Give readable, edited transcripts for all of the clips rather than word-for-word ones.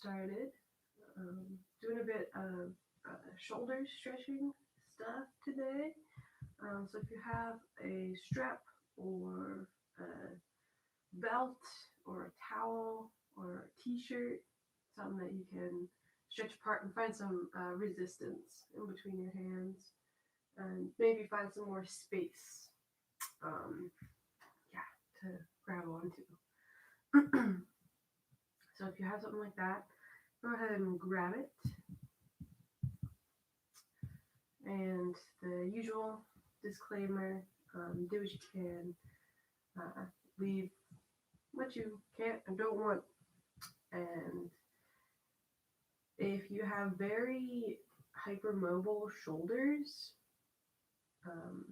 started doing a bit of shoulder stretching stuff today. So if you have a strap or a belt or a towel or a t-shirt, something that you can stretch apart and find some resistance in between your hands, and maybe find some more space, um, yeah, to grab onto. So if you have something like that, go ahead and grab it. And the usual disclaimer: do what you can, uh, leave what you can't and don't want. And if you have very hypermobile shoulders, um,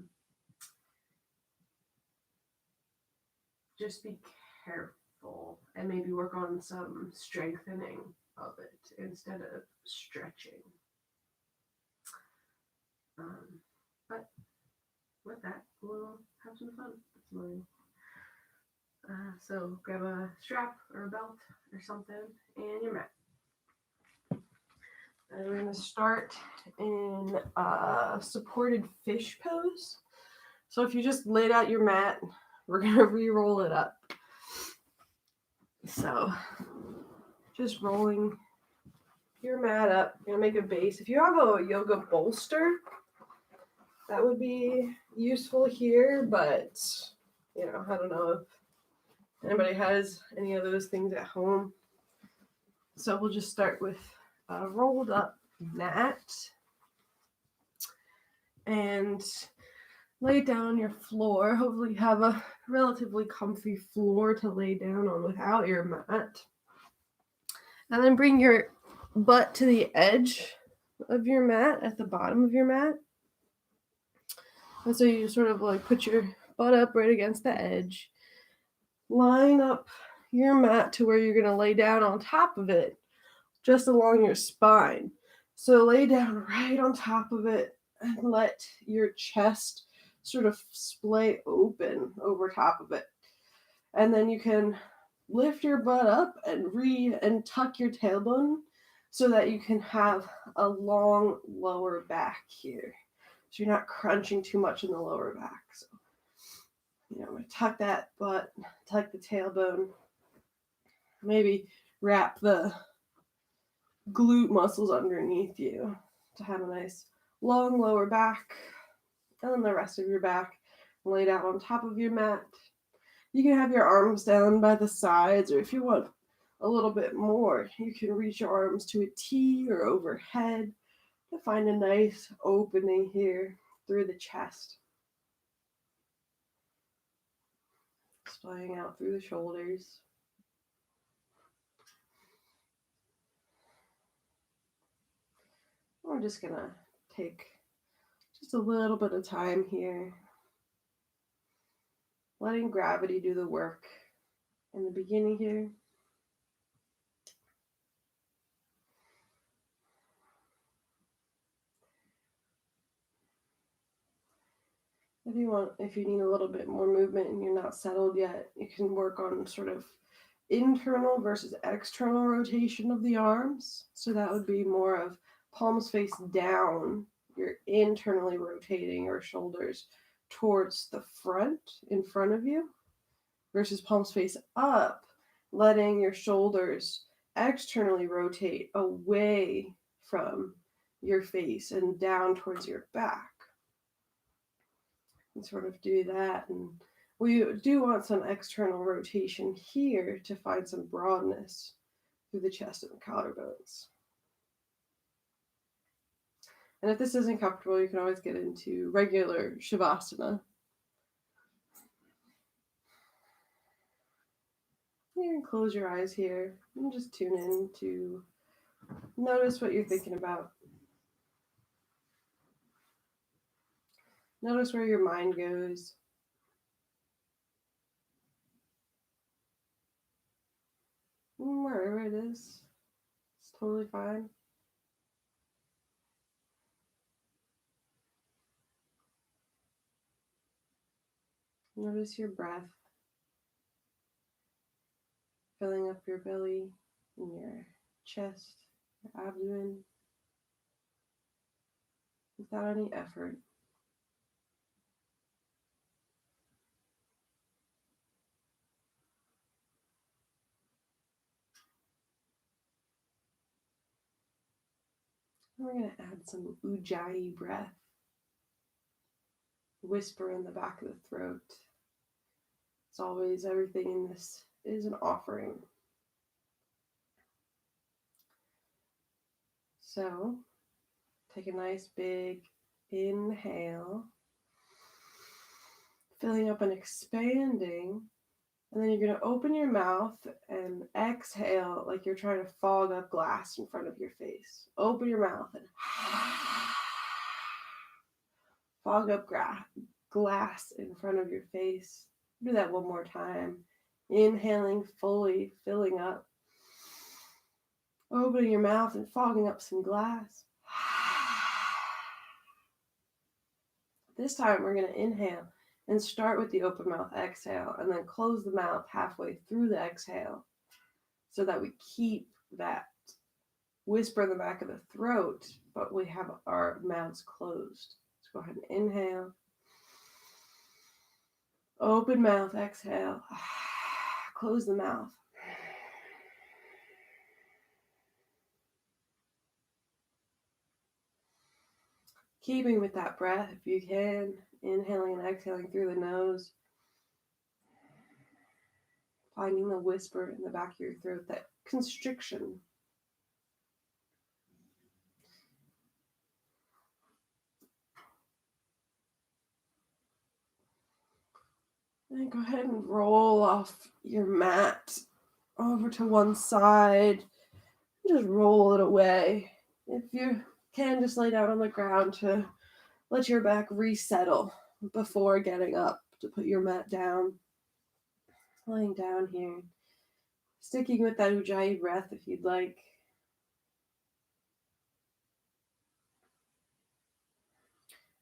just be careful and maybe work on some strengthening of it instead of stretching. Um, but with that, we'll have some fun this morning. So grab a strap or a belt or something and your mat. And we're going to start in supported fish pose. So if you just laid out your mat, we're going to re-roll it up. So just rolling your mat up. You're going to make a base. If you have a yoga bolster, that would be useful here, but I don't know if anybody has any of those things at home. So we'll just start with a rolled up mat and lay down on your floor. Hopefully you have a relatively comfy floor to lay down on without your mat. And then bring your butt to the edge of your mat, at the bottom of your mat. And so you sort of like put your butt up right against the edge. Line up your mat to where you're going to lay down on top of it, just along your spine. So lay down right on top of it and let your chest sort of splay open over top of it. And then you can lift your butt up and tuck your tailbone so that you can have a long lower back here. So you're not crunching too much in the lower back. So, tuck that butt, tuck the tailbone, maybe wrap the glute muscles underneath you to have a nice long lower back, and then the rest of your back laid out on top of your mat. You can have your arms down by the sides, or if you want a little bit more, you can reach your arms to a T or overhead to find a nice opening here through the chest. Splaying out through the shoulders. We're just going to take just a little bit of time here, letting gravity do the work in the beginning here. If you need a little bit more movement and you're not settled yet, you can work on sort of internal versus external rotation of the arms. So that would be more of palms face down. You're internally rotating your shoulders towards the front, in front of you, versus palms face up, letting your shoulders externally rotate away from your face and down towards your back. And sort of do that. And we do want some external rotation here to find some broadness through the chest and the collarbones. And if this isn't comfortable, you can always get into regular Shavasana. You can close your eyes here and just tune in to notice what you're thinking about. Notice where your mind goes. Wherever it is, it's totally fine. Notice your breath filling up your belly and your chest, your abdomen, without any effort. And we're going to add some ujjayi breath. Whisper in the back of the throat. As always, everything in this is an offering. So, take a nice big inhale, filling up and expanding. And then you're going to open your mouth and exhale like you're trying to fog up glass in front of your face. Open your mouth and fog up glass in front of your face. Do that one more time. Inhaling fully, filling up. Opening your mouth and fogging up some glass. This time we're going to inhale and start with the open mouth exhale and then close the mouth halfway through the exhale so that we keep that whisper in the back of the throat, but we have our mouths closed. Let's go ahead and inhale. Open mouth, exhale. Close the mouth. Keeping with that breath if you can, inhaling and exhaling through the nose. Finding the whisper in the back of your throat, that constriction. And go ahead and roll off your mat over to one side. Just roll it away. If you can, just lay down on the ground to let your back resettle before getting up to put your mat down. Laying down here. Sticking with that ujjayi breath if you'd like.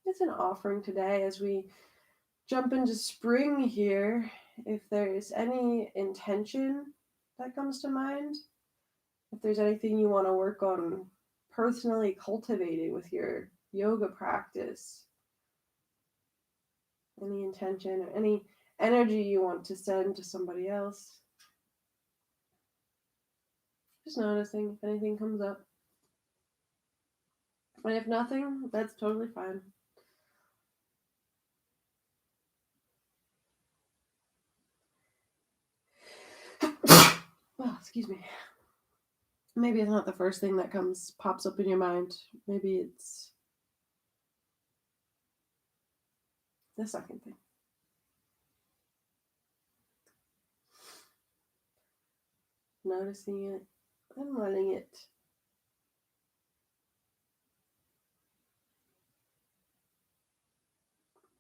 It's an offering today as we jump into spring here. If there's any intention that comes to mind, if there's anything you want to work on personally cultivating with your yoga practice, any intention or any energy you want to send to somebody else, just noticing if anything comes up. And if nothing, that's totally fine. Oh, excuse me. Maybe it's not the first thing that pops up in your mind. Maybe it's the second thing. Noticing it and letting it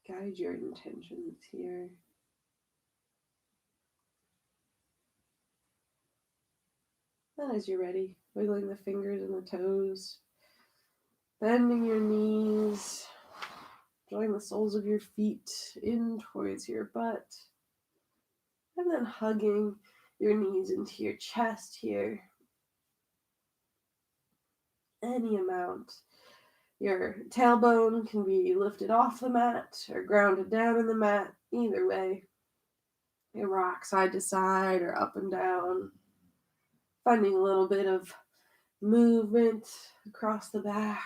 guide your intentions here. And as you're ready, wiggling the fingers and the toes, bending your knees, drawing the soles of your feet in towards your butt, and then hugging your knees into your chest here. Any amount. Your tailbone can be lifted off the mat or grounded down in the mat, either way. You rock side to side or up and down, finding a little bit of movement across the back.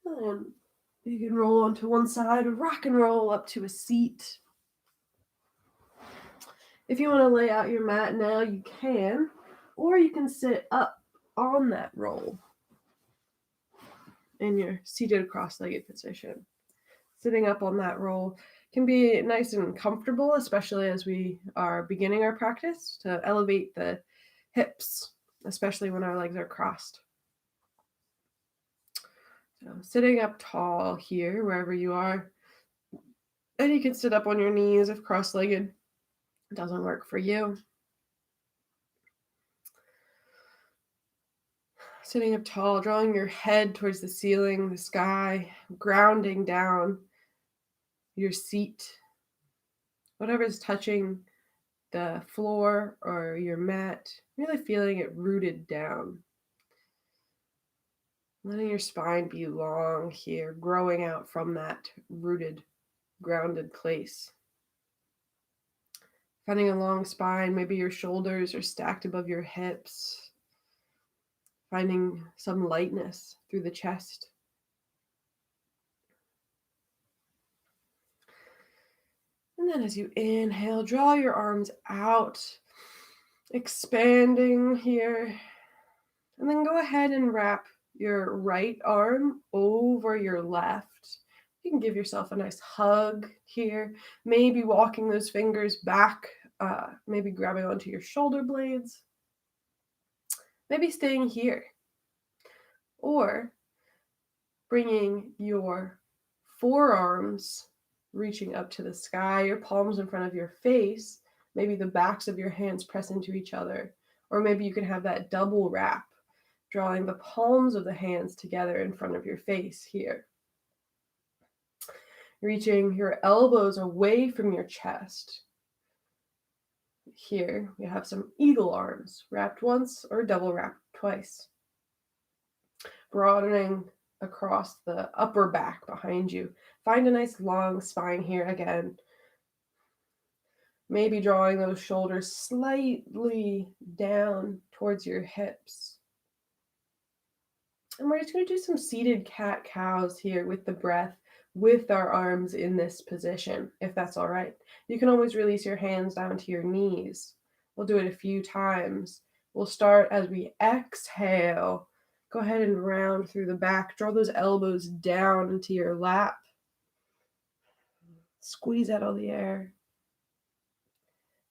And you can roll onto one side or rock and roll up to a seat. If you want to lay out your mat now, you can, or you can sit up on that roll in your seated cross-legged position. Sitting up on that roll can be nice and comfortable, especially as we are beginning our practice, to elevate the hips, especially when our legs are crossed. So sitting up tall here, wherever you are, and you can sit up on your knees if cross-legged doesn't work for you. Sitting up tall, drawing your head towards the ceiling, the sky, grounding down your seat, whatever is touching the floor or your mat, really feeling it rooted down. Letting your spine be long here, growing out from that rooted, grounded place. Finding a long spine, maybe your shoulders are stacked above your hips. Finding some lightness through the chest. And then as you inhale, draw your arms out, expanding here. And then go ahead and wrap your right arm over your left. You can give yourself a nice hug here, maybe walking those fingers back, maybe grabbing onto your shoulder blades, maybe staying here, or bringing your forearms reaching up to the sky, your palms in front of your face, maybe the backs of your hands press into each other, or maybe you can have that double wrap, drawing the palms of the hands together in front of your face here. Reaching your elbows away from your chest. Here we have some eagle arms, wrapped once or double wrapped twice. Broadening across the upper back behind you. Find a nice long spine here again. Maybe drawing those shoulders slightly down towards your hips. And we're just going to do some seated cat-cows here with the breath, with our arms in this position, if that's all right. You can always release your hands down to your knees. We'll do it a few times. We'll start as we exhale. Go ahead and round through the back. Draw those elbows down into your lap. Squeeze out all the air.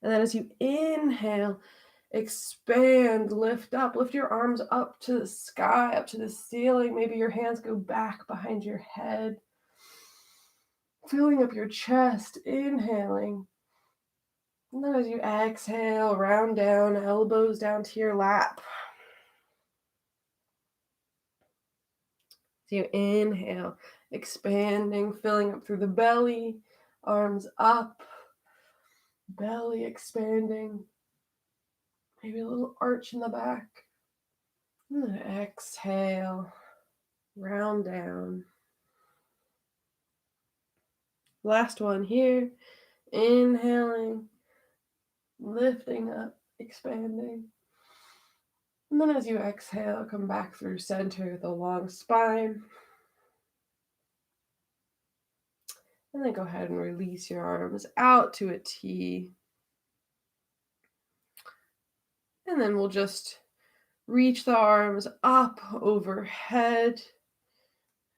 And then as you inhale, expand, lift up, lift your arms up to the sky, up to the ceiling. Maybe your hands go back behind your head. Filling up your chest, inhaling. And then as you exhale, round down, elbows down to your lap. So you inhale, expanding, filling up through the belly, arms up, belly expanding. Maybe a little arch in the back. And then exhale, round down. Last one here. Inhaling, lifting up, expanding. And then as you exhale, come back through center, the long spine. And then go ahead and release your arms out to a T. And then we'll just reach the arms up overhead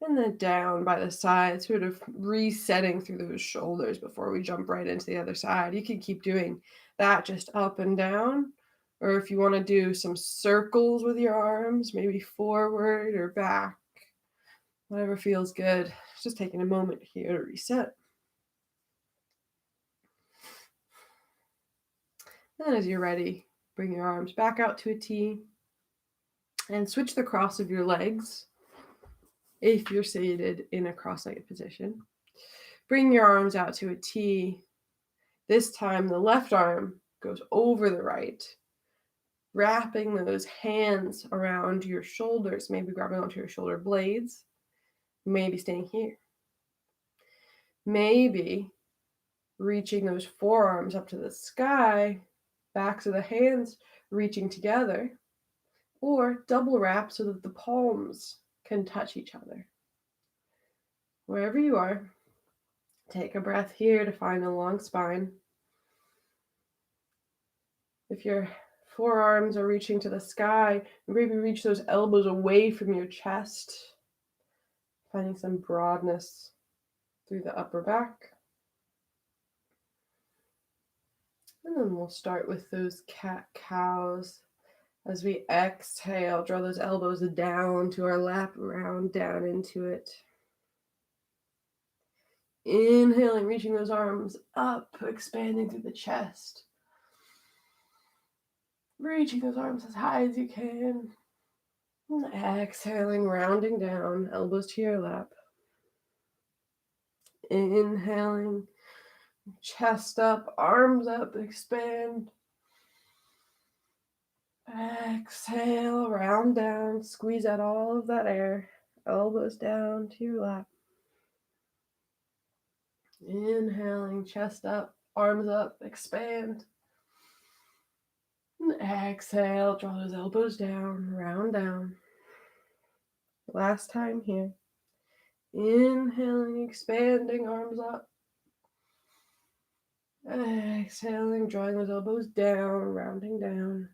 and then down by the side, sort of resetting through those shoulders before we jump right into the other side. You can keep doing that just up and down. Or if you want to do some circles with your arms, maybe forward or back, whatever feels good. Just taking a moment here to reset. And as you're ready, bring your arms back out to a T and switch the cross of your legs if you're seated in a cross-legged position. Bring your arms out to a T. This time the left arm goes over the right, wrapping those hands around your shoulders, maybe grabbing onto your shoulder blades, maybe staying here. Maybe reaching those forearms up to the sky, backs of the hands reaching together, or double wrap so that the palms can touch each other. Wherever you are, take a breath here to find a long spine. If your forearms are reaching to the sky, maybe reach those elbows away from your chest, finding some broadness through the upper back. And then we'll start with those cat-cows. As we exhale, draw those elbows down to our lap, round down into it. Inhaling, reaching those arms up, expanding through the chest. Reaching those arms as high as you can. And exhaling, rounding down, elbows to your lap. Inhaling, chest up, arms up, expand. Exhale, round down, squeeze out all of that air. Elbows down to your lap. Inhaling, chest up, arms up, expand. And exhale, draw those elbows down, round down. Last time here. Inhaling, expanding, arms up. Exhaling, drawing those elbows down, rounding down.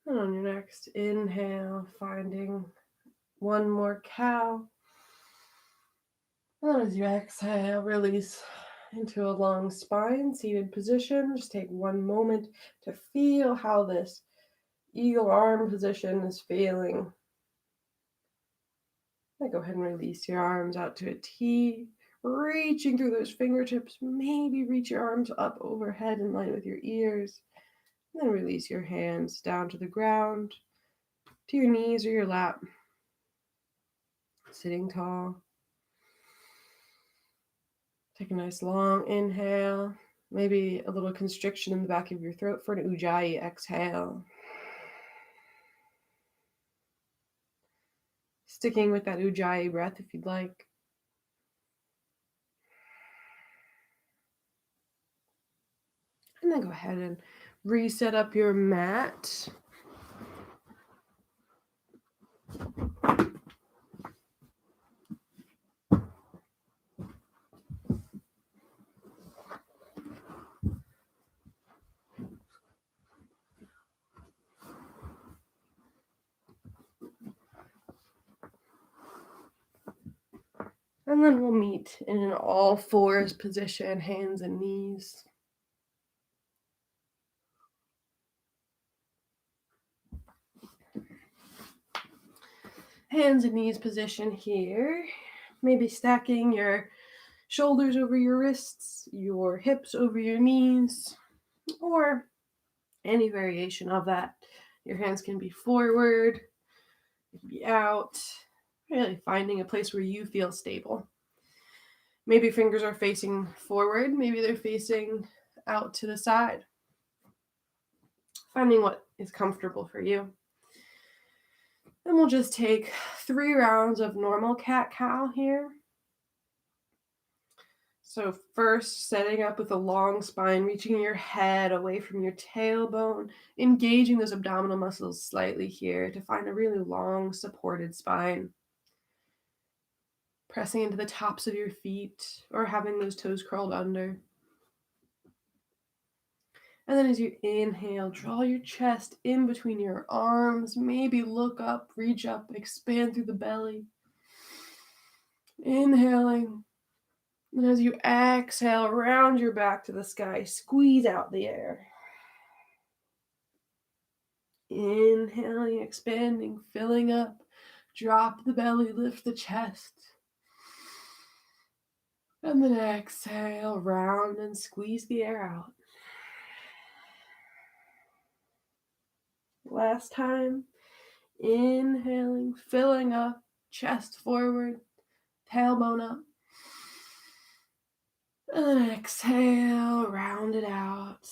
And on your next inhale, finding one more cow. And as you exhale, release into a long spine, seated position. Just take one moment to feel how this eagle arm position is feeling. Then go ahead and release your arms out to a T, reaching through those fingertips. Maybe reach your arms up overhead in line with your ears. And then release your hands down to the ground, to your knees or your lap. Sitting tall. Take a nice long inhale. Maybe a little constriction in the back of your throat for an Ujjayi exhale. Sticking with that Ujjayi breath if you'd like. And then go ahead and reset up your mat. And then we'll meet in an all fours position, hands and knees. Hands and knees position here. Maybe stacking your shoulders over your wrists, your hips over your knees, or any variation of that. Your hands can be forward, can be out, really finding a place where you feel stable. Maybe fingers are facing forward, maybe they're facing out to the side. Finding what is comfortable for you. And we'll just take 3 rounds of normal cat-cow here. So first, setting up with a long spine, reaching your head away from your tailbone, engaging those abdominal muscles slightly here to find a really long supported spine. Pressing into the tops of your feet or having those toes curled under. And then as you inhale, draw your chest in between your arms. Maybe look up, reach up, expand through the belly. Inhaling. And as you exhale, round your back to the sky. Squeeze out the air. Inhaling, expanding, filling up. Drop the belly, lift the chest. And then exhale, round and squeeze the air out. Last time, inhaling, filling up, chest forward, tailbone up. And then exhale, round it out.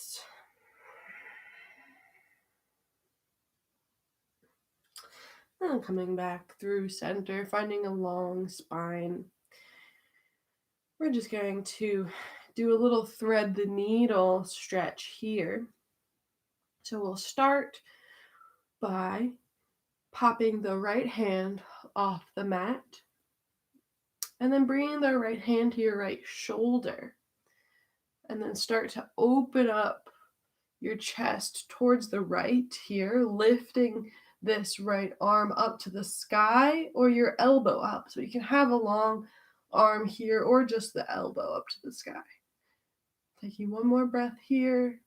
And coming back through center, finding a long spine. We're just going to do a little thread the needle stretch here. So we'll start by popping the right hand off the mat and then bringing the right hand to your right shoulder. And then start to open up your chest towards the right here, lifting this right arm up to the sky or your elbow up. So you can have a long arm here or just the elbow up to the sky. Taking one more breath here.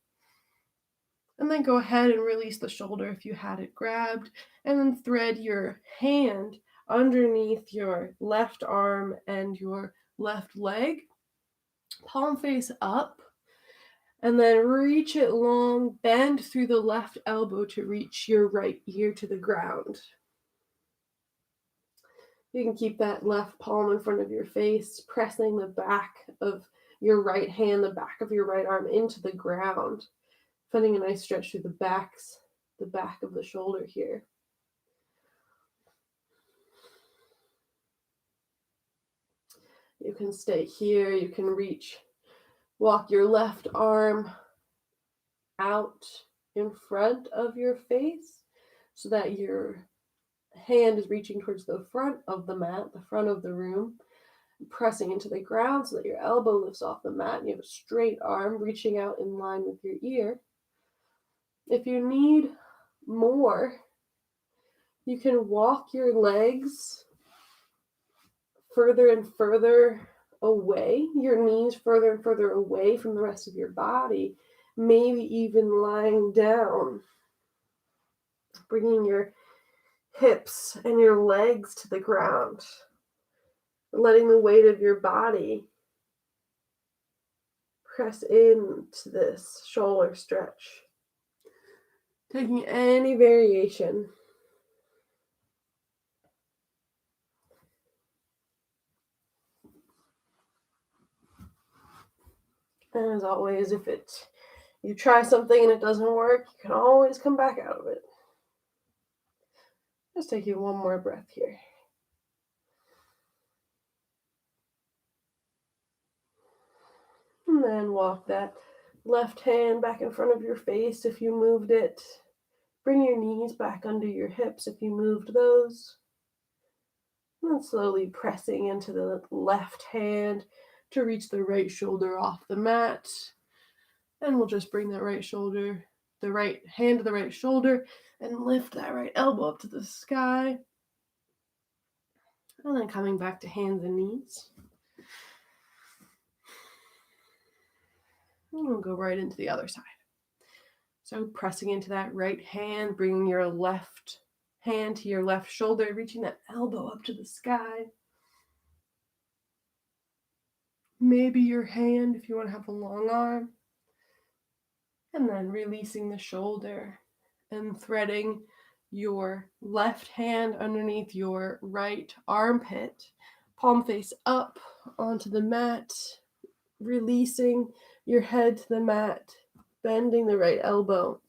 And then go ahead and release the shoulder if you had it grabbed. And then thread your hand underneath your left arm and your left leg. Palm face up. And then reach it long, bend through the left elbow to reach your right ear to the ground. You can keep that left palm in front of your face, pressing the back of your right hand, the back of your right arm into the ground, finding a nice stretch through the back of the shoulder here. You can stay here. You can walk your left arm out in front of your face so that your hand is reaching towards the front of the mat, the front of the room, pressing into the ground so that your elbow lifts off the mat and you have a straight arm reaching out in line with your ear. If you need more, you can walk your legs further and further away, your knees further and further away from the rest of your body, maybe even lying down, bringing your hips and your legs to the ground, letting the weight of your body press into this shoulder stretch. Taking any variation. And as always, if you try something and it doesn't work, you can always come back out of it. Just take you one more breath here. And then walk that left hand back in front of your face if you moved it. Bring your knees back under your hips if you moved those. And then slowly pressing into the left hand to reach the right shoulder off the mat. And we'll just bring the right hand to the right shoulder and lift that right elbow up to the sky. And then coming back to hands and knees. And we'll go right into the other side. So pressing into that right hand, bringing your left hand to your left shoulder, reaching that elbow up to the sky. Maybe your hand if you want to have a long arm. And then releasing the shoulder and threading your left hand underneath your right armpit, palm face up onto the mat, releasing your head to the mat, bending the right elbow.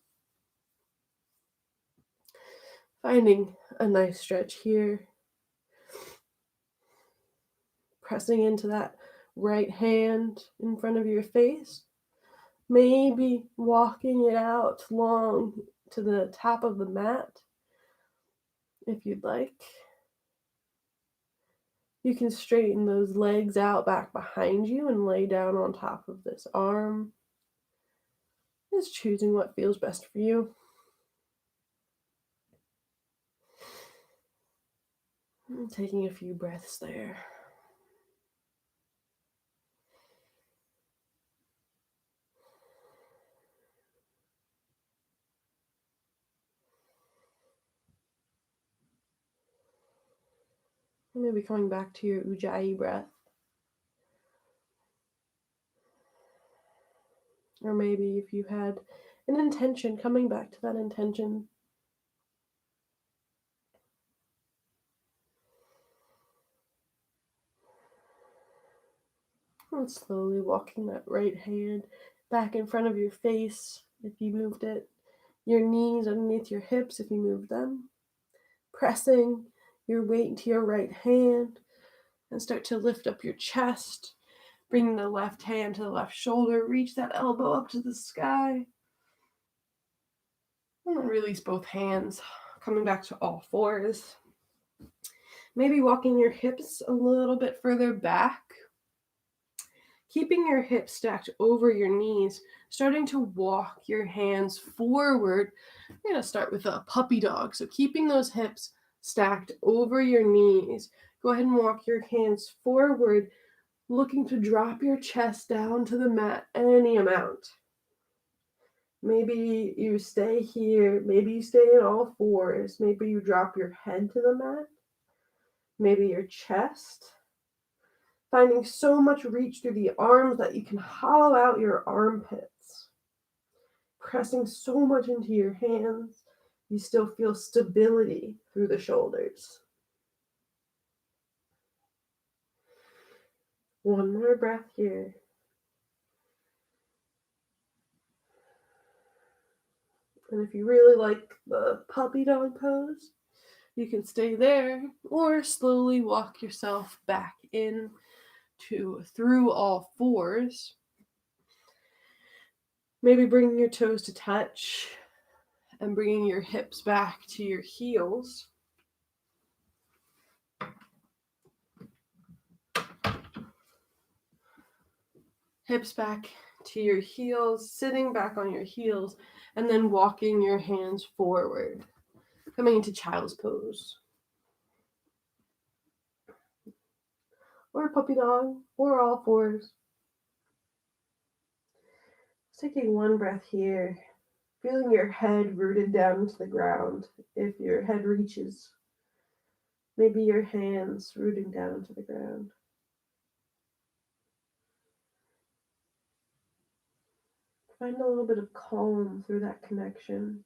Finding a nice stretch here. Pressing into that right hand in front of your face. Maybe walking it out long to the top of the mat if you'd like. You can straighten those legs out back behind you and lay down on top of this arm. Just choosing what feels best for you. And taking a few breaths there. Maybe coming back to your Ujjayi breath. Or maybe if you had an intention, coming back to that intention. And slowly walking that right hand back in front of your face if you moved it. Your knees underneath your hips if you moved them. Pressing your weight into your right hand and start to lift up your chest. Bring the left hand to the left shoulder. Reach that elbow up to the sky. And then release both hands, coming back to all fours. Maybe walking your hips a little bit further back. Keeping your hips stacked over your knees, starting to walk your hands forward. We're going to start with a puppy dog. So keeping those hips stacked over your knees. Go ahead and walk your hands forward, looking to drop your chest down to the mat any amount. Maybe you stay here. Maybe you stay in all fours. Maybe you drop your head to the mat. Maybe your chest. Finding so much reach through the arms that you can hollow out your armpits. Pressing so much into your hands, you still feel stability through the shoulders. One more breath here. And if you really like the puppy dog pose, you can stay there or slowly walk yourself back in to through all fours. Maybe bringing your toes to touch and bringing your hips back to your heels. Hips back to your heels, sitting back on your heels, and then walking your hands forward, coming into child's pose. Or puppy dog, or all fours. Taking one breath here, feeling your head rooted down into the ground if your head reaches. Maybe your hands rooting down into the ground. Find a little bit of calm through that connection.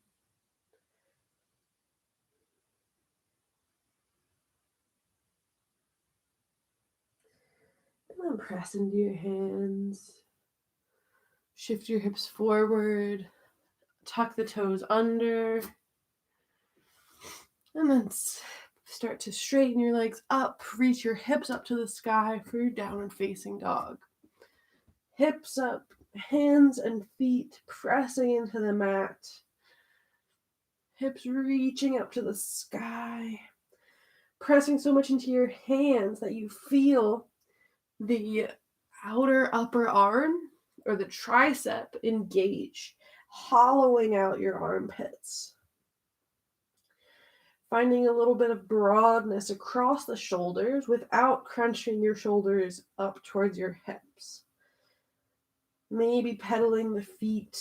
And then press into your hands. Shift your hips forward. Tuck the toes under. And then start to straighten your legs up. Reach your hips up to the sky for your downward facing dog. Hips up, hands and feet pressing into the mat. Hips reaching up to the sky. Pressing so much into your hands that you feel the outer upper arm or the tricep engage, hollowing out your armpits. Finding a little bit of broadness across the shoulders without crunching your shoulders up towards your hips. Maybe pedaling the feet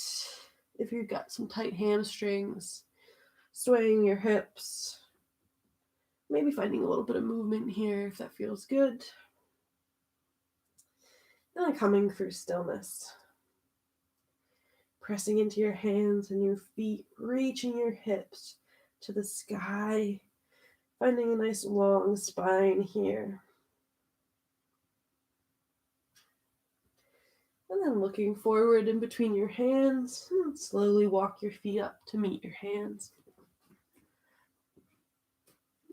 if you've got some tight hamstrings, swaying your hips. Maybe finding a little bit of movement here if that feels good. And then coming through stillness. Pressing into your hands and your feet, reaching your hips to the sky. Finding a nice long spine here. And then looking forward in between your hands, and slowly walk your feet up to meet your hands.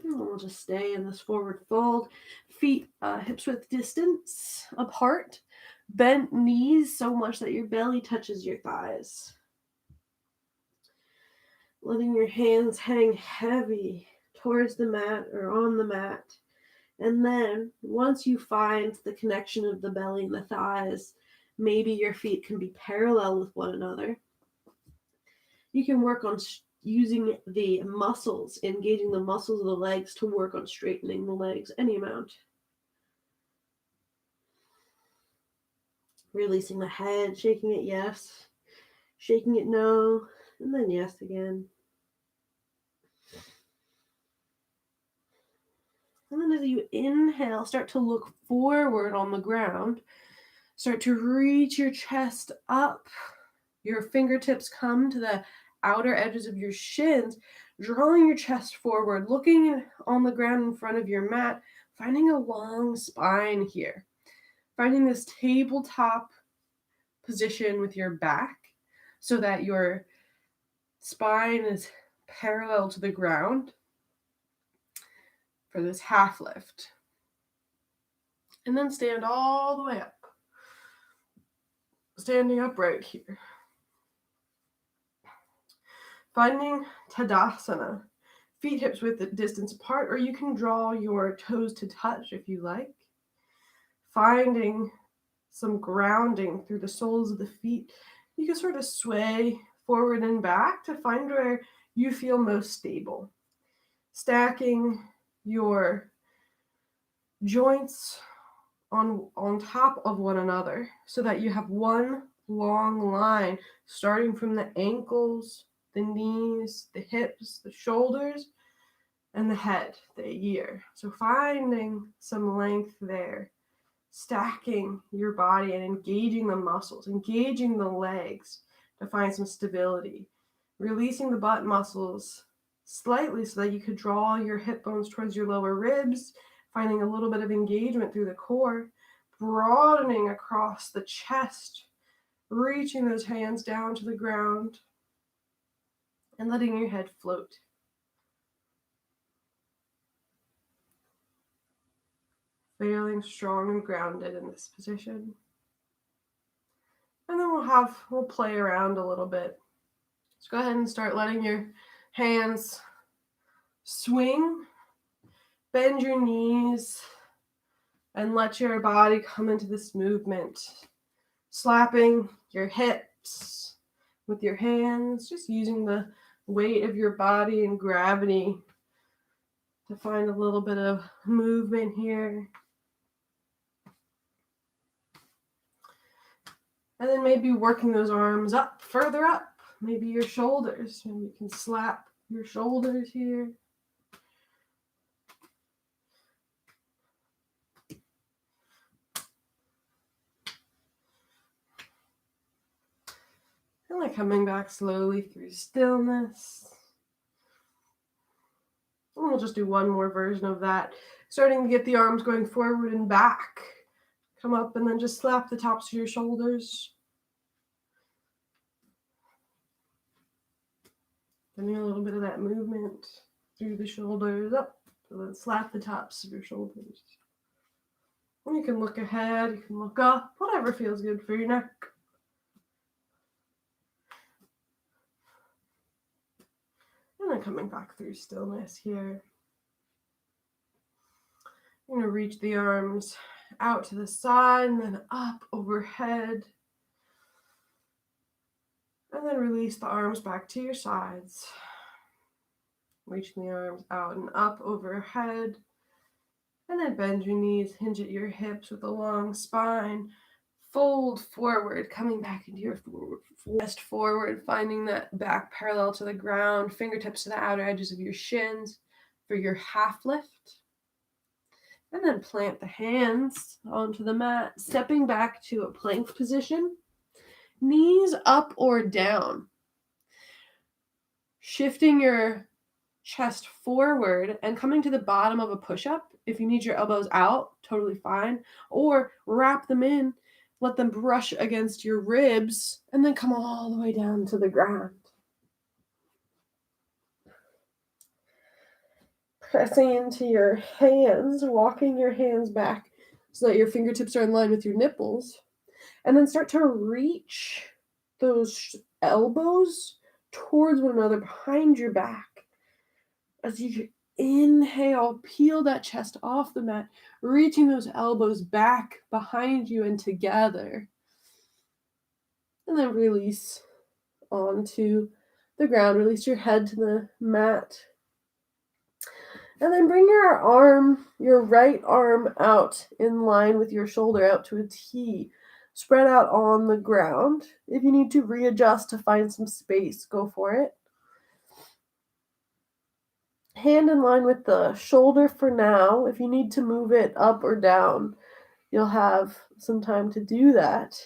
And we'll just stay in this forward fold. Feet hips width distance apart. Bent knees so much that your belly touches your thighs. Letting your hands hang heavy towards the mat or on the mat. And then once you find the connection of the belly and the thighs, maybe your feet can be parallel with one another. You can work on using the muscles, engaging the muscles of the legs to work on straightening the legs any amount. Releasing the head, shaking it yes, shaking it no, and then yes again. And then as you inhale, start to look forward on the ground. Start to reach your chest up. Your fingertips come to the outer edges of your shins, drawing your chest forward, looking on the ground in front of your mat, finding a long spine here. Finding this tabletop position with your back so that your spine is parallel to the ground for this half lift. And then stand all the way up. Standing upright here. Finding Tadasana. Feet hips width distance apart, or you can draw your toes to touch if you like. Finding some grounding through the soles of the feet. You can sort of sway forward and back to find where you feel most stable. Stacking your joints on top of one another so that you have one long line starting from the ankles, the knees, the hips, the shoulders, and the head, the ear. So finding some length there, stacking your body and engaging the muscles, engaging the legs to find some stability, releasing the butt muscles slightly so that you could draw your hip bones towards your lower ribs, finding a little bit of engagement through the core, broadening across the chest, reaching those hands down to the ground and letting your head float. Feeling strong and grounded in this position. And then we'll play around a little bit. So go ahead and start letting your hands swing, bend your knees, and let your body come into this movement. Slapping your hips with your hands, just using the weight of your body and gravity to find a little bit of movement here. And then maybe working those arms up, further up. Maybe your shoulders. Maybe you can slap your shoulders here. And like coming back slowly through stillness. And we'll just do one more version of that. Starting to get the arms going forward and back. Come up and then just slap the tops of your shoulders. Getting a little bit of that movement through the shoulders up. And then slap the tops of your shoulders. And you can look ahead, you can look up, whatever feels good for your neck. And then coming back through stillness here. You're going to reach the arms out to the side and then up overhead. And then release the arms back to your sides. Reaching the arms out and up overhead. And then bend your knees, hinge at your hips with a long spine. Fold forward, coming back into your chest forward, finding that back parallel to the ground, fingertips to the outer edges of your shins for your half lift. And then plant the hands onto the mat, stepping back to a plank position. Knees up or down. Shifting your chest forward and coming to the bottom of a push-up. If you need your elbows out, totally fine. Or wrap them in, let them brush against your ribs, and then come all the way down to the ground. Pressing into your hands, walking your hands back so that your fingertips are in line with your nipples. And then start to reach those elbows towards one another behind your back. As you inhale, peel that chest off the mat, reaching those elbows back behind you and together. And then release onto the ground. Release your head to the mat. And then bring your right arm out in line with your shoulder, out to a T. Spread out on the ground. If you need to readjust to find some space, go for it. Hand in line with the shoulder for now. If you need to move it up or down, you'll have some time to do that.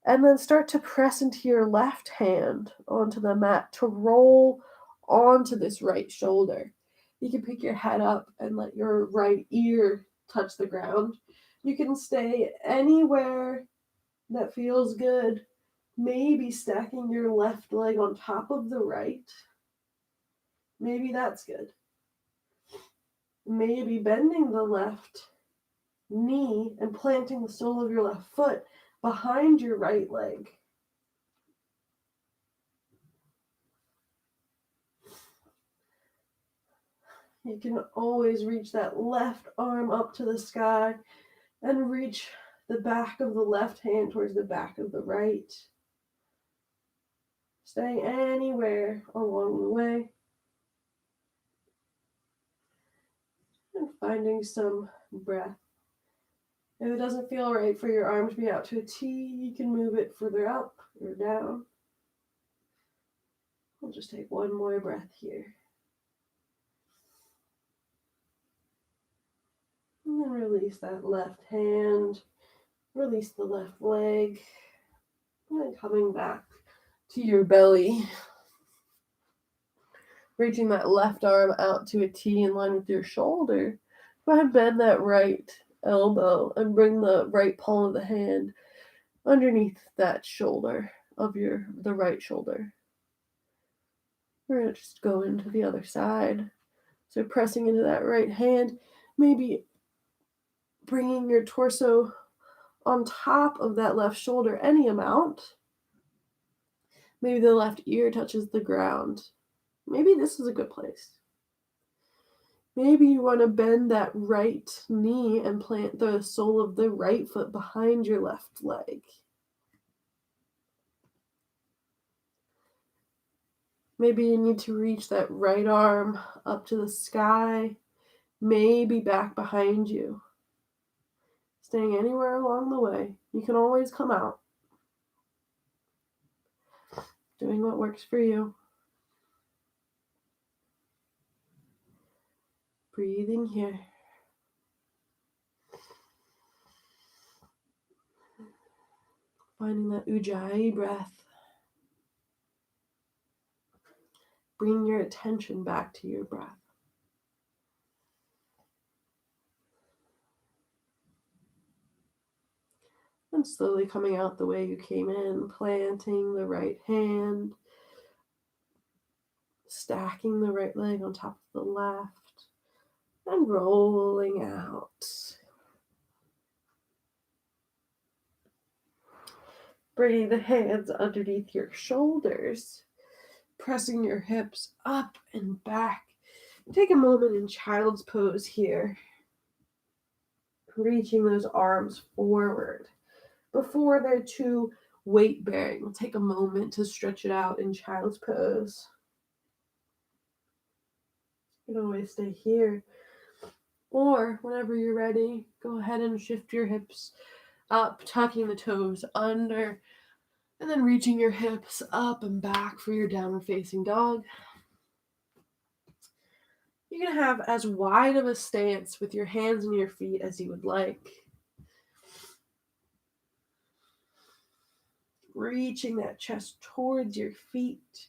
And then start to press into your left hand onto the mat to roll onto this right shoulder. You can pick your head up and let your right ear touch the ground. You can stay anywhere that feels good. Maybe stacking your left leg on top of the right. Maybe that's good. Maybe bending the left knee and planting the sole of your left foot behind your right leg. You can always reach that left arm up to the sky and reach the back of the left hand towards the back of the right. Staying anywhere along the way. And finding some breath. If it doesn't feel right for your arm to be out to a T, you can move it further up or down. We'll just take one more breath here. And then release that left hand, release the left leg, and then coming back to your belly. Reaching that left arm out to a T in line with your shoulder. Go ahead and bend that right elbow and bring the right palm of the hand underneath that shoulder of the right shoulder. We're going to just go into the other side. So pressing into that right hand, maybe bringing your torso on top of that left shoulder any amount. Maybe the left ear touches the ground. Maybe this is a good place. Maybe you want to bend that right knee and plant the sole of the right foot behind your left leg. Maybe you need to reach that right arm up to the sky, maybe back behind you. Staying anywhere along the way. You can always come out. Doing what works for you. Breathing here. Finding that Ujjayi breath. Bring your attention back to your breath. And slowly coming out the way you came in, planting the right hand, stacking the right leg on top of the left, and rolling out. Bringing the hands underneath your shoulders, pressing your hips up and back. Take a moment in child's pose here, reaching those arms forward. Before they're too weight bearing, we'll take a moment to stretch it out in child's pose. You can always stay here. Or whenever you're ready, go ahead and shift your hips up, tucking the toes under, and then reaching your hips up and back for your downward facing dog. You can have as wide of a stance with your hands and your feet as you would like. Reaching that chest towards your feet,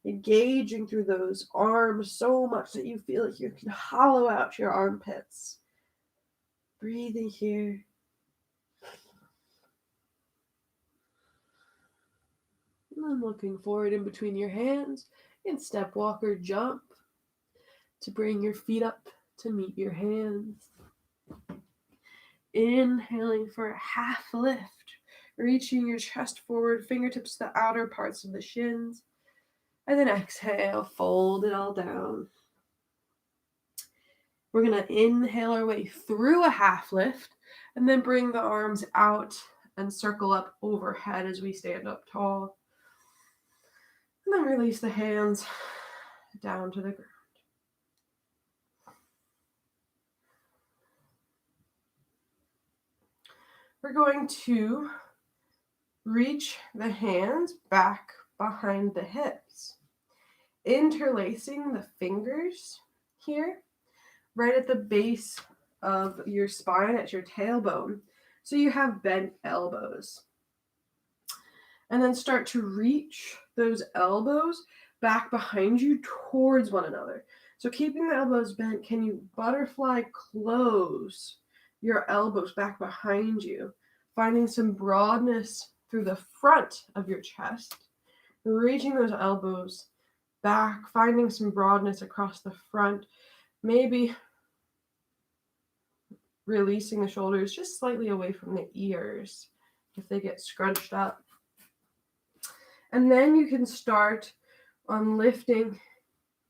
engaging through those arms so much that you feel like you can hollow out your armpits. Breathing here. And then looking forward in between your hands in step, walk, or jump to bring your feet up to meet your hands. Inhaling for a half lift, reaching your chest forward, fingertips to the outer parts of the shins. And then exhale, fold it all down. We're going to inhale our way through a half lift and then bring the arms out and circle up overhead as we stand up tall. And then release the hands down to the ground. We're going to reach the hands back behind the hips, interlacing the fingers here, right at the base of your spine at your tailbone. So you have bent elbows. And then start to reach those elbows back behind you towards one another. So keeping the elbows bent, can you butterfly close your elbows back behind you, finding some broadness through the front of your chest, reaching those elbows back, finding some broadness across the front, maybe releasing the shoulders just slightly away from the ears if they get scrunched up. And then you can start on lifting,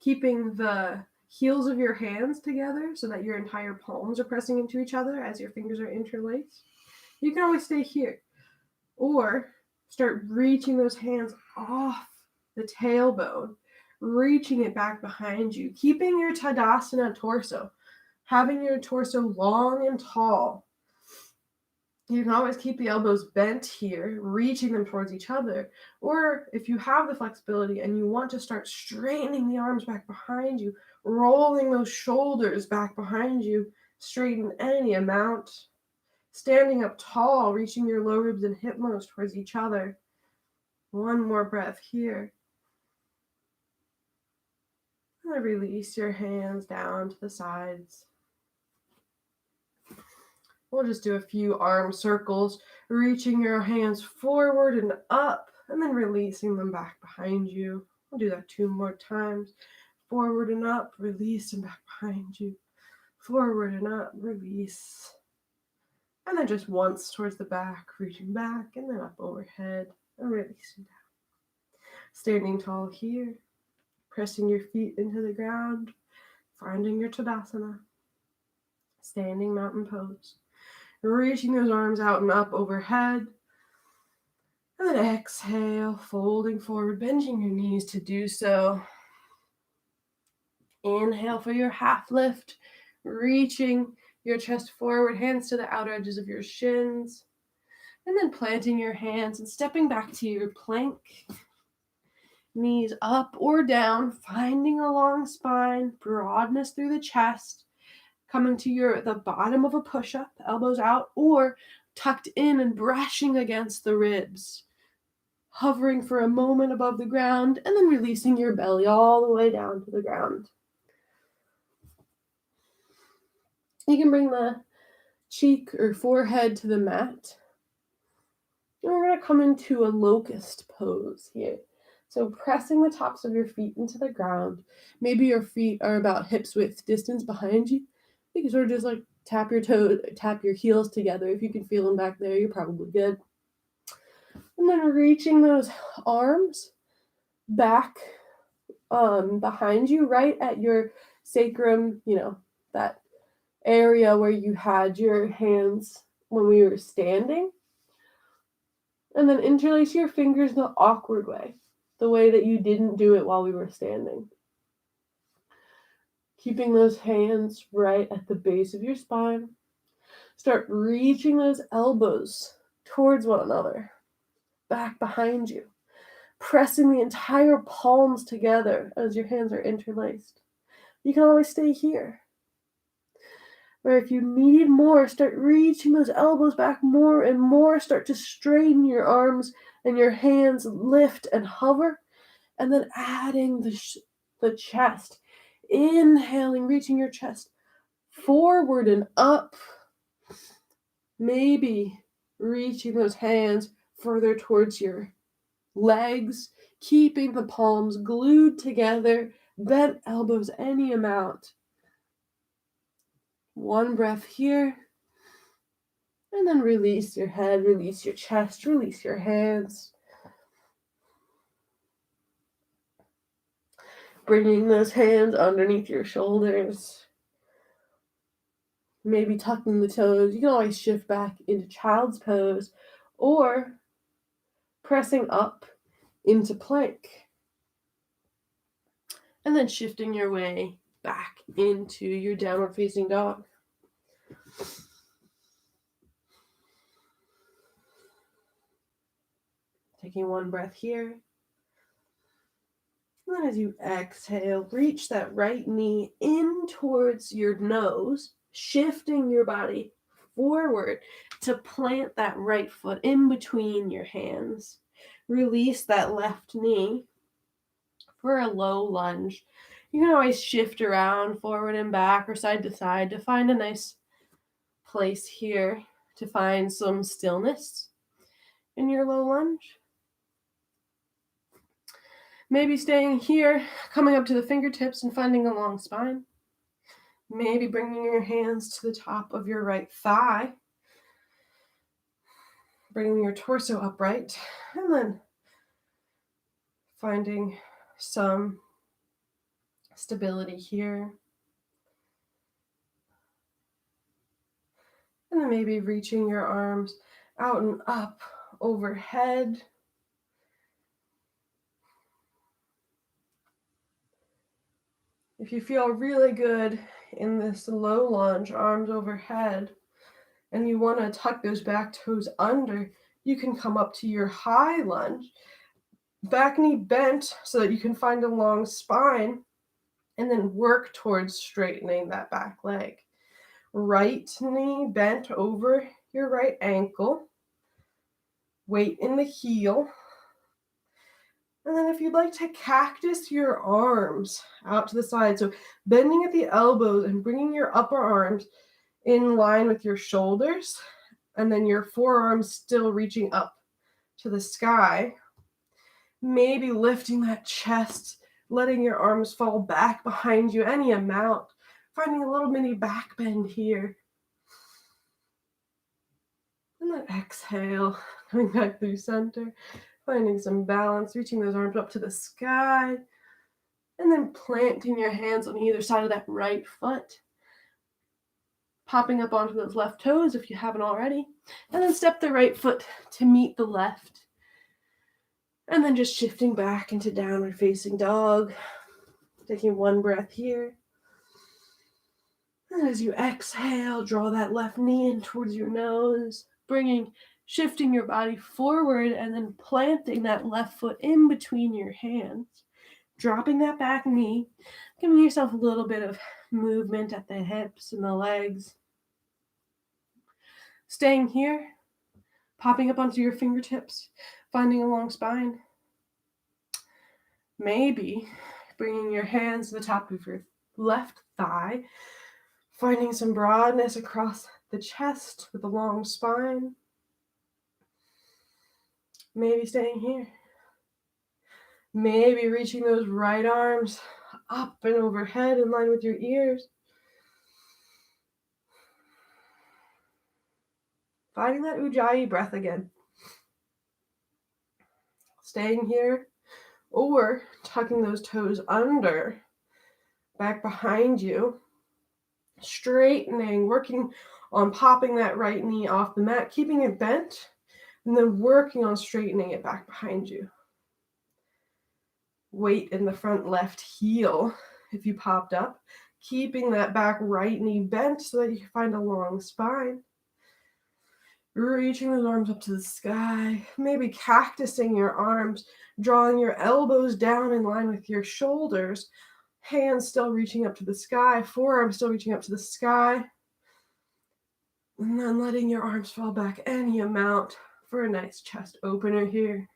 keeping the heels of your hands together so that your entire palms are pressing into each other as your fingers are interlaced. You can always stay here. Or start reaching those hands off the tailbone, reaching it back behind you, keeping your Tadasana torso, having your torso long and tall. You can always keep the elbows bent here, reaching them towards each other. Or if you have the flexibility and you want to start straightening the arms back behind you, rolling those shoulders back behind you, straighten any amount. Standing up tall, reaching your low ribs and hip bones towards each other. One more breath here. And release your hands down to the sides. We'll just do a few arm circles, reaching your hands forward and up, and then releasing them back behind you. We'll do that 2 more times. Forward and up, release and back behind you. Forward and up, release. And then just once towards the back, reaching back, and then up overhead, and releasing down. Standing tall here, pressing your feet into the ground, finding your Tadasana. Standing mountain pose. Reaching those arms out and up overhead. And then exhale, folding forward, bending your knees to do so. Inhale for your half lift, reaching your chest forward, hands to the outer edges of your shins. And then planting your hands and stepping back to your plank. Knees up or down, finding a long spine, broadness through the chest. Coming to the bottom of a push-up, elbows out, or tucked in and brushing against the ribs. Hovering for a moment above the ground, and then releasing your belly all the way down to the ground. You can bring the cheek or forehead to the mat. And we're going to come into a locust pose here. So pressing the tops of your feet into the ground. Maybe your feet are about hips width distance behind you. You can sort of just like tap your heels together. If you can feel them back there, you're probably good. And then reaching those arms back behind you, right at your sacrum, that area where you had your hands when we were standing. And then interlace your fingers the awkward way, the way that you didn't do it while we were standing. Keeping those hands right at the base of your spine. Start reaching those elbows towards one another, back behind you. Pressing the entire palms together as your hands are interlaced. You can always stay here. Or if you need more, start reaching those elbows back more and more. Start to straighten your arms and your hands, lift and hover. And then adding the chest. Inhaling, reaching your chest forward and up. Maybe reaching those hands further towards your legs, keeping the palms glued together, bent elbows any amount. One breath here. And then release your head, release your chest, release your hands. Bringing those hands underneath your shoulders. Maybe tucking the toes. You can always shift back into child's pose or pressing up into plank. And then shifting your way back into your downward facing dog. Taking one breath here. And then as you exhale, reach that right knee in towards your nose, shifting your body forward to plant that right foot in between your hands. Release that left knee for a low lunge. You can always shift around forward and back or side to side to find a nice place here to find some stillness in your low lunge. Maybe staying here, coming up to the fingertips and finding a long spine. Maybe bringing your hands to the top of your right thigh. Bringing your torso upright. And then finding some stability here. And then maybe reaching your arms out and up overhead. If you feel really good in this low lunge, arms overhead, and you want to tuck those back toes under, you can come up to your high lunge, back knee bent so that you can find a long spine, and then work towards straightening that back leg. Right knee bent over your right ankle, weight in the heel. And then if you'd like to cactus your arms out to the side, so bending at the elbows and bringing your upper arms in line with your shoulders, and then your forearms still reaching up to the sky. Maybe lifting that chest, letting your arms fall back behind you any amount, finding a little mini back bend here. And then exhale, coming back through center, finding some balance, reaching those arms up to the sky, and then planting your hands on either side of that right foot, popping up onto those left toes if you haven't already, and then step the right foot to meet the left. And then just shifting back into downward facing dog, taking one breath here. And as you exhale, draw that left knee in towards your nose, shifting your body forward and then planting that left foot in between your hands, dropping that back knee, giving yourself a little bit of movement at the hips and the legs. Staying here, popping up onto your fingertips, finding a long spine. Maybe bringing your hands to the top of your left thigh, finding some broadness across the chest with a long spine. Maybe staying here. Maybe reaching those right arms up and overhead in line with your ears. Finding that Ujjayi breath again. Staying here or tucking those toes under, back behind you. Straightening, working on popping that right knee off the mat, keeping it bent, and then working on straightening it back behind you. Weight in the front left heel if you popped up, keeping that back right knee bent so that you can find a long spine. Reaching those arms up to the sky, maybe cactusing your arms, drawing your elbows down in line with your shoulders, hands still reaching up to the sky, forearms still reaching up to the sky, and then letting your arms fall back any amount for a nice chest opener here.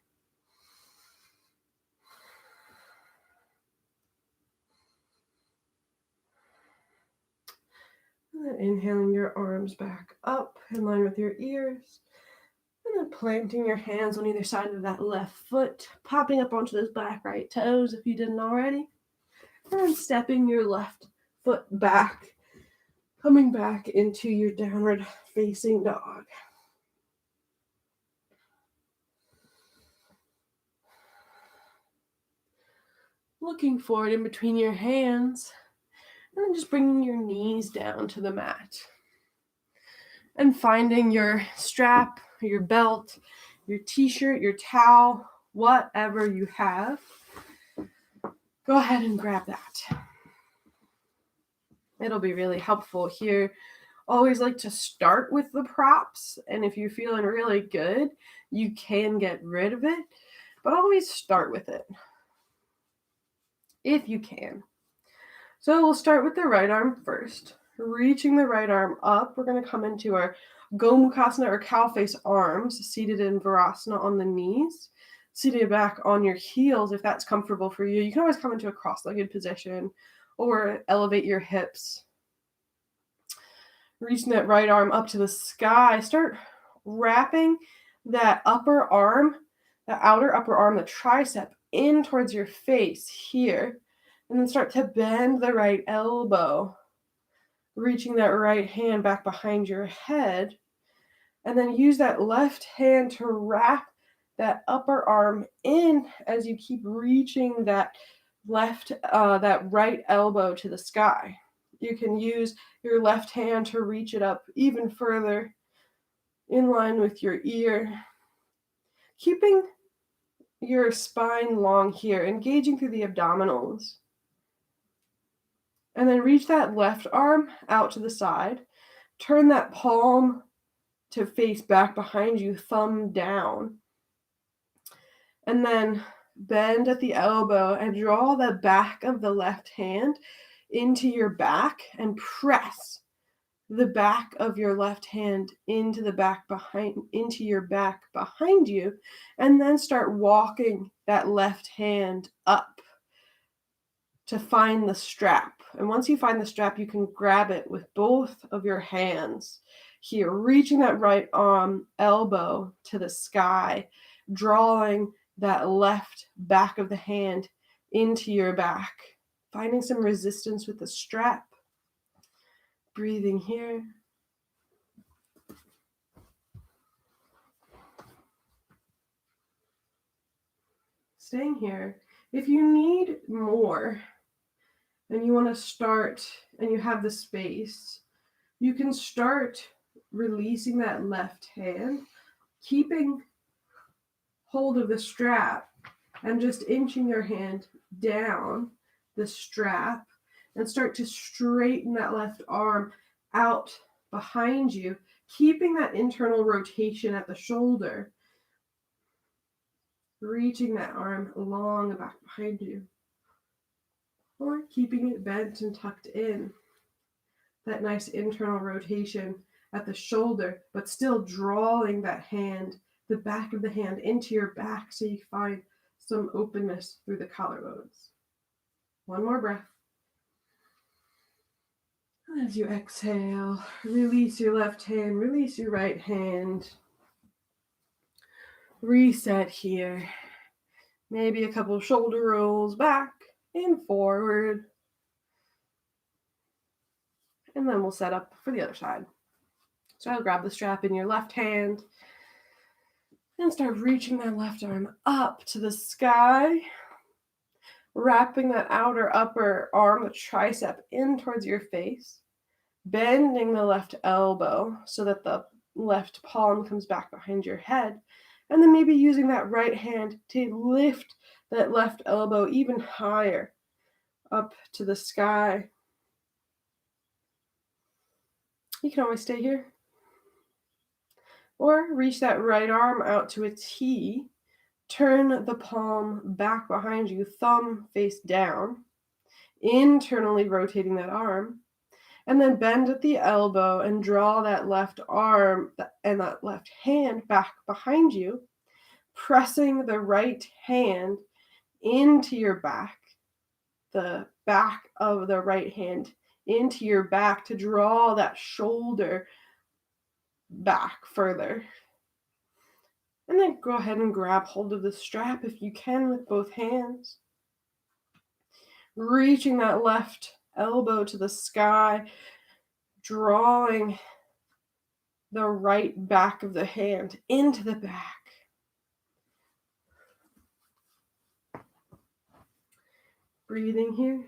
And then inhaling your arms back up in line with your ears. And then planting your hands on either side of that left foot, popping up onto those back right toes if you didn't already. And then stepping your left foot back, coming back into your downward facing dog. Looking forward in between your hands, and then just bringing your knees down to the mat. And finding your strap, your belt, your t-shirt, your towel, whatever you have. Go ahead and grab that. It'll be really helpful here. Always like to start with the props, and if you're feeling really good, you can get rid of it, but always start with it if you can. So we'll start with the right arm first. Reaching the right arm up, we're going to come into our Gomukhasana or cow face arms, seated in Virasana on the knees, seated back on your heels if that's comfortable for you. You can always come into a cross-legged position or elevate your hips. Reaching that right arm up to the sky. Start wrapping that upper arm, the outer upper arm, the tricep, in towards your face here. And then start to bend the right elbow, reaching that right hand back behind your head. And then use that left hand to wrap that upper arm in as you keep reaching that right elbow to the sky. You can use your left hand to reach it up even further in line with your ear. Keeping your spine long here, engaging through the abdominals. And then reach that left arm out to the side. Turn that palm to face back behind you, thumb down. And then bend at the elbow and draw the back of the left hand into your back and press the back of your left hand into your back behind you, and then start walking that left hand up to find the strap. And once you find the strap, you can grab it with both of your hands here, reaching that right arm, elbow to the sky, drawing that left back of the hand into your back, finding some resistance with the strap. Breathing here. Staying here. If you need more and you want to start and you have the space, you can start releasing that left hand, keeping hold of the strap and just inching your hand down the strap and start to straighten that left arm out behind you, keeping that internal rotation at the shoulder, reaching that arm long back behind you, or keeping it bent and tucked in. That nice internal rotation at the shoulder, but still drawing that hand, the back of the hand into your back so you find some openness through the collarbones. One more breath. As you exhale, release your left hand, release your right hand. Reset here. Maybe a couple shoulder rolls back and forward. And then we'll set up for the other side. So I'll grab the strap in your left hand and start reaching that left arm up to the sky, wrapping that outer upper arm, the tricep, in towards your face, bending the left elbow so that the left palm comes back behind your head, and then maybe using that right hand to lift that left elbow even higher up to the sky. You can always stay here. Or reach that right arm out to a T, turn the palm back behind you, thumb face down, internally rotating that arm, and then bend at the elbow and draw that left arm and that left hand back behind you, pressing the right hand into your back, the back of the right hand into your back to draw that shoulder back further. And then go ahead and grab hold of the strap if you can with both hands. Reaching that left elbow to the sky, drawing the right back of the hand into the back. Breathing here.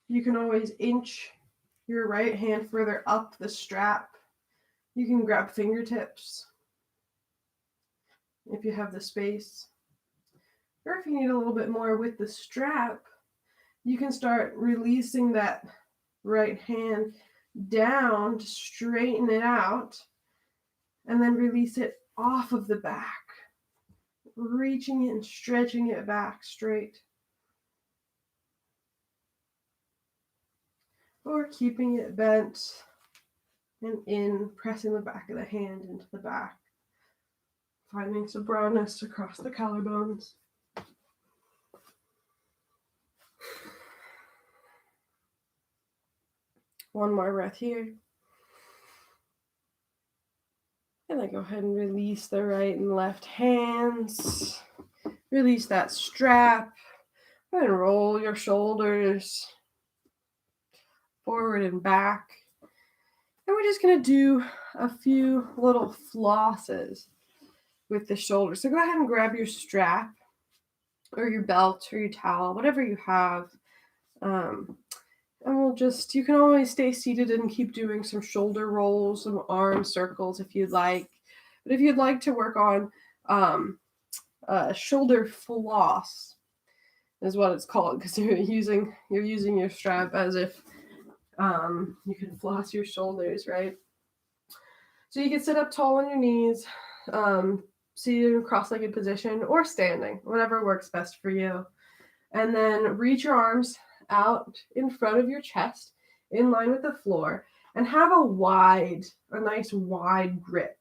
You can always inch your right hand further up the strap. You can grab fingertips if you have the space. Or if you need a little bit more with the strap, you can start releasing that right hand down to straighten it out and then release it off of the back, reaching it and stretching it back straight. Or keeping it bent and in, pressing the back of the hand into the back, finding some broadness across the collarbones. One more breath here. And then go ahead and release the right and left hands. Release that strap. And roll your shoulders forward and back. And we're just going to do a few little flosses with the shoulders. So go ahead and grab your strap or your belt or your towel, whatever you have. And we'll just, you can always stay seated and keep doing some shoulder rolls, some arm circles if you'd like. But if you'd like to work on shoulder floss, is what it's called, because you're using your strap as if you can floss your shoulders, right? So you can sit up tall on your knees, seated in a cross-legged position, or standing, whatever works best for you. And then reach your arms out in front of your chest, in line with the floor, and have a nice wide grip,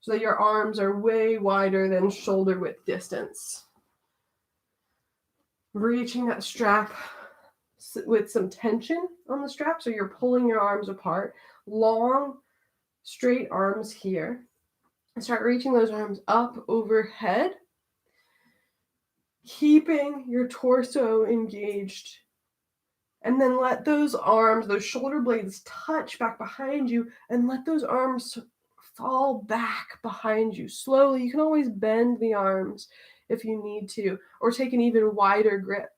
so that your arms are way wider than shoulder width distance. Reaching that strap with some tension on the strap. So you're pulling your arms apart, long, straight arms here. And start reaching those arms up overhead, keeping your torso engaged. And then let those arms, those shoulder blades touch back behind you, and let those arms fall back behind you slowly. You can always bend the arms if you need to, or take an even wider grip,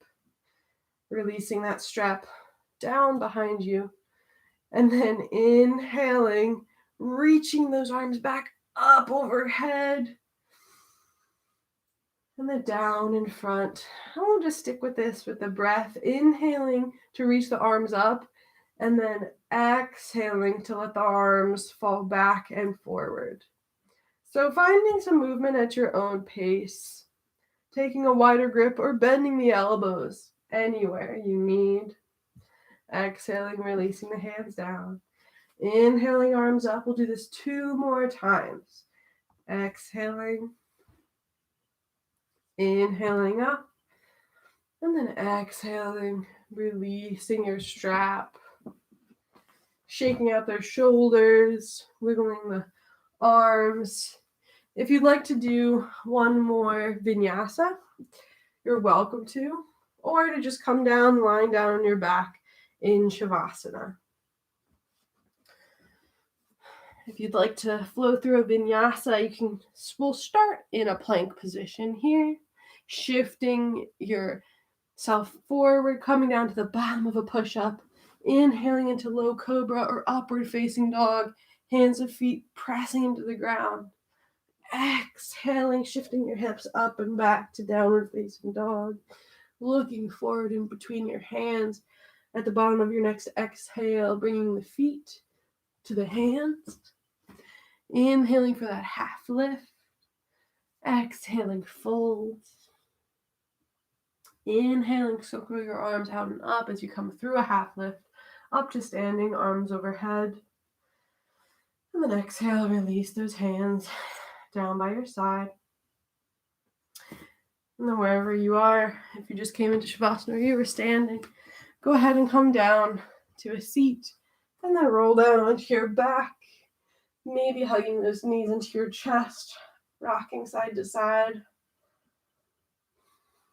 releasing that strap down behind you. And then inhaling, reaching those arms back up overhead. And then down in front. And we'll just stick with this with the breath. Inhaling to reach the arms up. And then exhaling to let the arms fall back and forward. So finding some movement at your own pace. Taking a wider grip or bending the elbows anywhere you need. Exhaling, releasing the hands down. Inhaling, arms up. We'll do this 2 more times. Exhaling. Inhaling up. And then exhaling, releasing your strap. Shaking out their shoulders, wiggling the arms. If you'd like to do one more vinyasa, you're welcome to. Or to just come down, lying down on your back in Shavasana. If you'd like to flow through a vinyasa, we'll start in a plank position here, shifting yourself forward, coming down to the bottom of a push-up, inhaling into low cobra or upward facing dog, hands and feet pressing into the ground. Exhaling, shifting your hips up and back to downward facing dog, looking forward in between your hands. At the bottom of your next exhale, bringing the feet to the hands. Inhaling for that half lift. Exhaling, fold. Inhaling, circle your arms out and up as you come through a half lift. Up to standing, arms overhead. And then exhale, release those hands down by your side. And then wherever you are, if you just came into Shavasana or you were standing, go ahead and come down to a seat. And then roll down onto your back. Maybe hugging those knees into your chest, rocking side to side.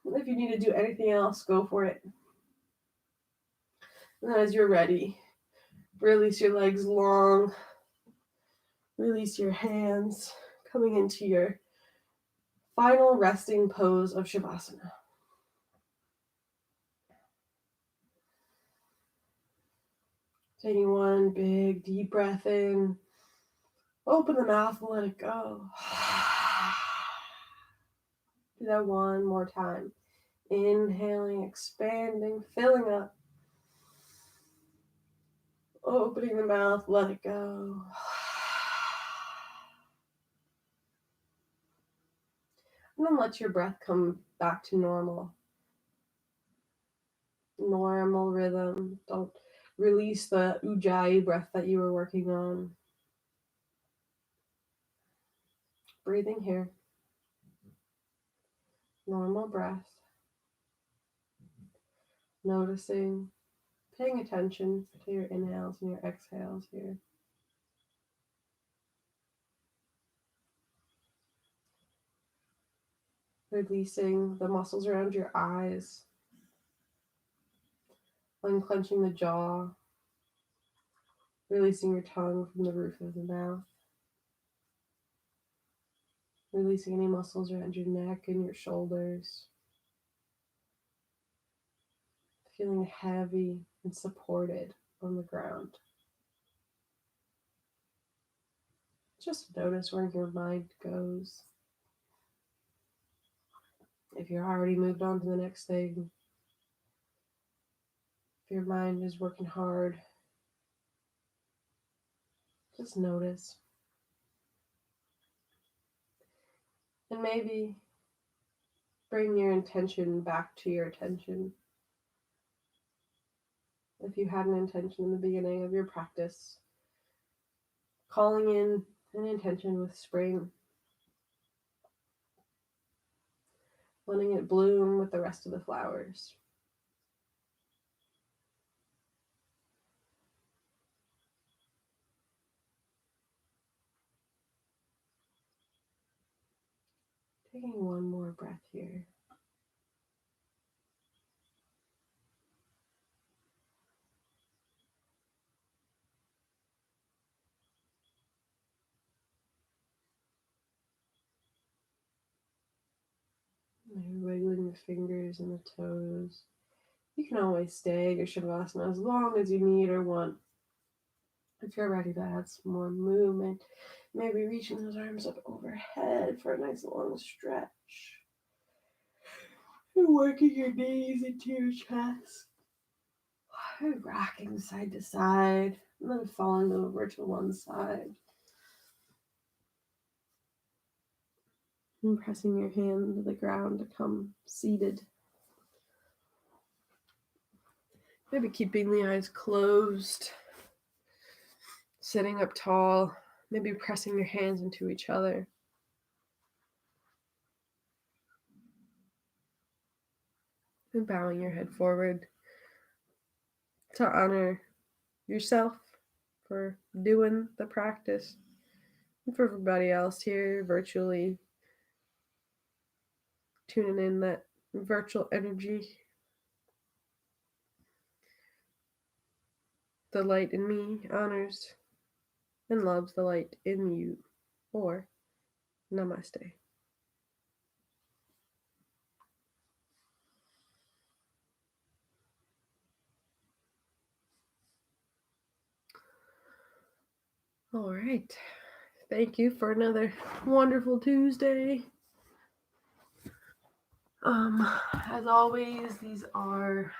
If you need to do anything else, go for it. And then as you're ready, release your legs long. Release your hands, coming into your final resting pose of Shavasana. Taking one big deep breath in. Open the mouth and let it go. Do that one more time. Inhaling, expanding, filling up. Opening the mouth, let it go. And then let your breath come back to normal. Normal rhythm. Don't release the ujjayi breath that you were working on. Breathing here. Normal breath. Noticing, paying attention to your inhales and your exhales here. Releasing the muscles around your eyes. Unclenching the jaw. Releasing your tongue from the roof of the mouth. Releasing any muscles around your neck and your shoulders. Feeling heavy and supported on the ground. Just notice where your mind goes. If you're already moved on to the next thing, if your mind is working hard, just notice. And maybe bring your intention back to your attention. If you had an intention in the beginning of your practice, calling in an intention with spring, letting it bloom with the rest of the flowers. more breath here. Wiggling the fingers and the toes. You can always stay your Shavasana as long as you need or want. If you're ready to add some more movement, maybe reaching those arms up overhead for a nice long stretch. And working your knees into your chest. And rocking side to side. And then falling over to one side. And pressing your hand into the ground to come seated. Maybe keeping the eyes closed. Sitting up tall. Maybe pressing your hands into each other. And bowing your head forward to honor yourself for doing the practice. And for everybody else here virtually tuning in that virtual energy. The light in me honors and loves the light in you. Or namaste. All right. Thank you for another wonderful Tuesday. As always, these are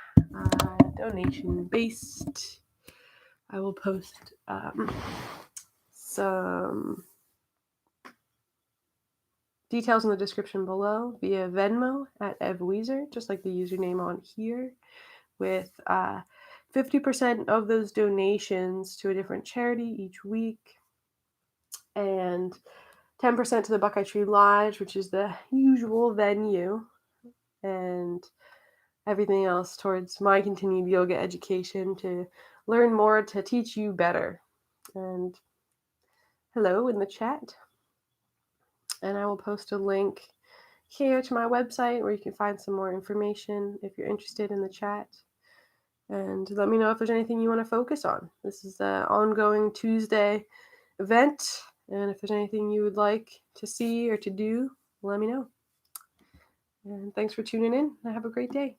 donation based. I will post some details in the description below via Venmo at evweezer, just like the username on here, with 50% of those donations to a different charity each week, and 10% to the Buckeye Tree Lodge, which is the usual venue, and everything else towards my continued yoga education to learn more, to teach you better. And hello in the chat. And I will post a link here to my website where you can find some more information if you're interested in the chat. And let me know if there's anything you want to focus on. This is an ongoing Tuesday event. And if there's anything you would like to see or to do, let me know. And thanks for tuning in. Have a great day.